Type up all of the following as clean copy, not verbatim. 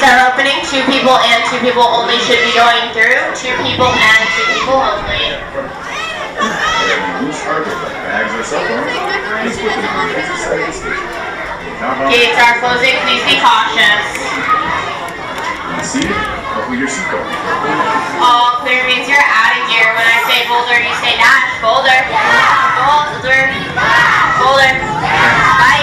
gates are opening. 2 people and 2 people only should be going through. 2 people and 2 people only. Gates are closing. Please be cautious. All clear means you're out of gear. When I say Boulder, you say Dash. Boulder. Boulder. Boulder. Bye.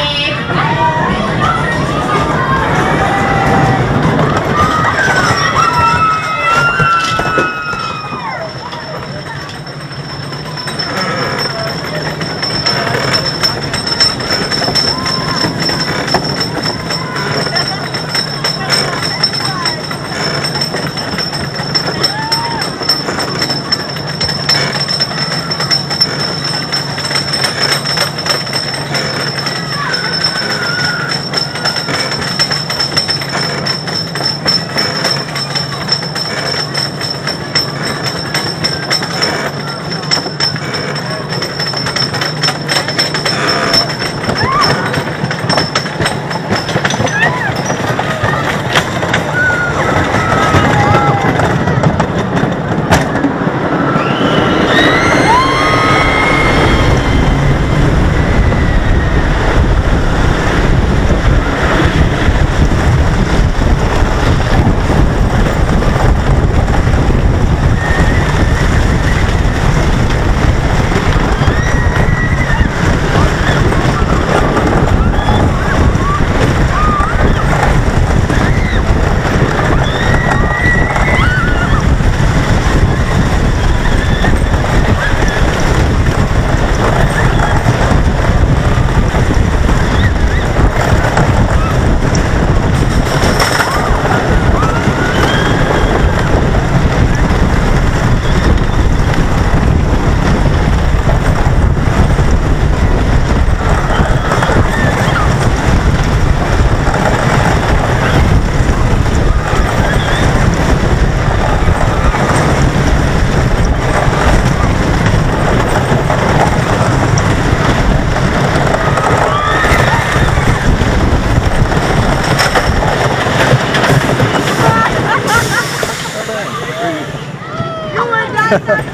Ha ha ha.